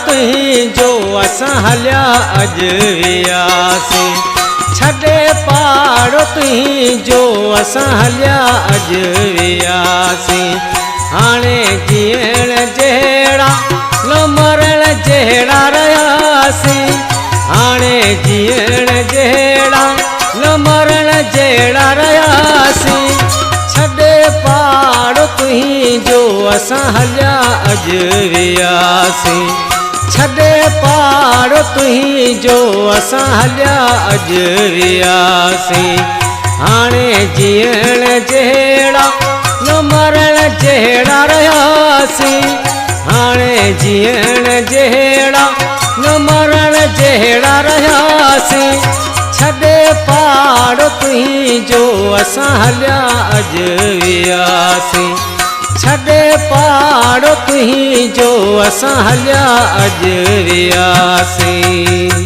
तुंहिंजो असां हलिया अॼु वियासीं। छॾे पाड़ तुंहिंजो असां हलिया अॼु वियासीं। हाणे जीअण जहिड़ा न मरण जहिड़ा रहियासीं। हाणे जीअण जहिड़ा न मरण जहिड़ा रहियासीं। छॾे पाड़ तुंहिंजो असां हलिया अॼु वियासीं। छॾे पाड़ तुंहिंजो असां हलिया अॼु वियासीं। हाणे जीअण जहिड़ा न मरण जहिड़ा रहियासीं। हाणे जीअण जहिड़ा न मरण जहिड़ा रहियासीं। छॾे पाड़ तुंहिंजो असां हलिया अॼु वियासीं। छॾे पाड़ तुंहिंजो असां हलिया अॼु वियासीं।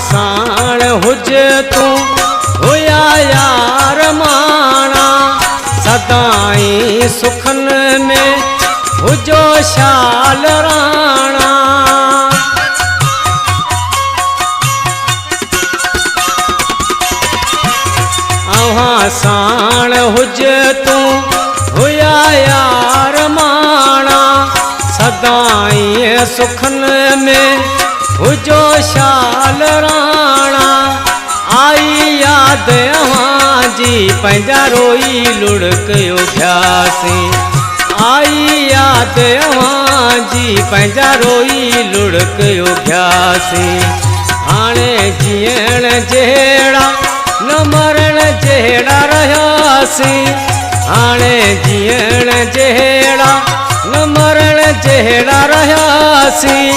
साण हुज तूं हुया यार माणा। सदाई सुखन में हुजो शाल राणा। अव्हां साण हुज तूं हुया यार माणा। सदाई सुखन में हुजो शाल राणा। आई याद अव्हां जी पंहिंजा रोई लुढ़कियो थियासीं। आई याद अव्हां जी पंहिंजा रोई लुढ़कियो थियासीं। हाणे जीअण जहिड़ा न मरण जहिड़ा रहियासीं। हाणे जीअण जहिड़ा न मरण जहिड़ा रहियासीं।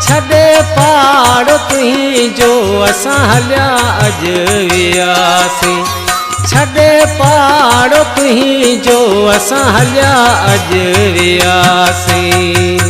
छॾे पाड़ तुंहिंजो असां हलिया अॼु वियासीं। छॾे पाड़ तुंहिंजो असां हलिया अॼु वियासीं।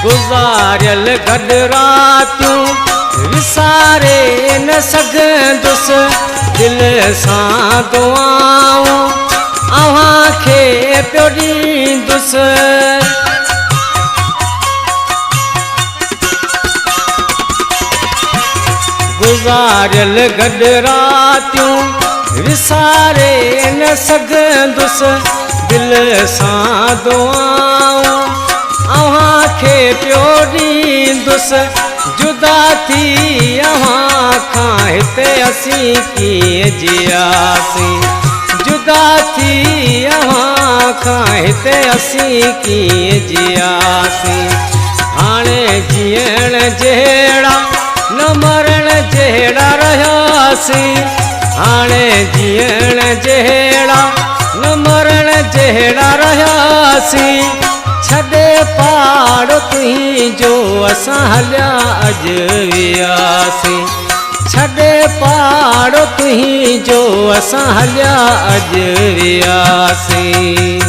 गुज़ारियल गॾु रातियूं विसारे न सघंदुसि। दिलि सां दुआऊं अव्हां खे पियो ॾींदुसि। गुज़ारियल गॾु रातियूं विसारे न सघंदुसि। दिलि सां दुआऊं अव्हां खे पियो ॾींदुसि। जुदा थी अव्हां खां हिते असीं कीअं जियासीं। जुदा थी अव्हां खां हिते असीं कीअं जियासीं। हाणे जीअण जहिड़ा न मरण जहिड़ा रहियासीं। हाणे जीअण जहिड़ा न मरण जहिड़ा रहियासीं। छॾे पाड़ तुंहिंजो असां हलिया अॼु वियासीं। छॾे पाड़ तुंहिंजो असां हलिया अॼु वियासीं।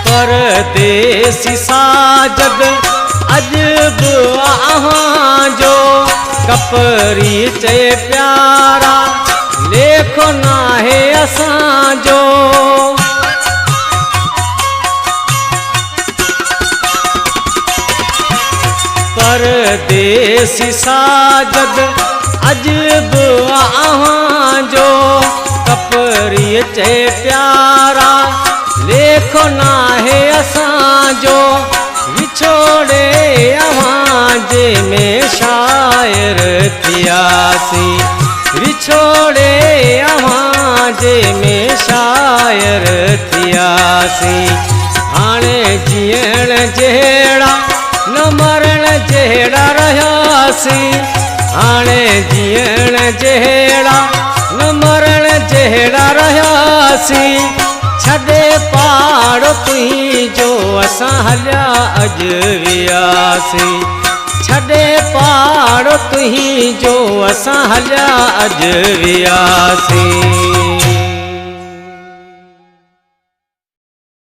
परदेसी साजद अॼु बि अव्हां जो कपरी चए प्यारा लेखो नाहे असांजो। परदेसी देसी साजद अजब आहां जो कपरी चे प्यारा लेखो नाहे असांजो विछोड़े अवां जे में शायर थियासी विछोड़े अवां जे में शायर थियासी हाणे जीअण जहिड़ा न मरण जहिड़ा रहियासी हाणे जीअण जहिड़ा न मरण जहिड़ा रहियासी छॾे पाड़ तुंहिंजो असां हलिया अॼु वियासी छॾे पाड़ तुंहिंजो असां हलिया अॼु वियासी।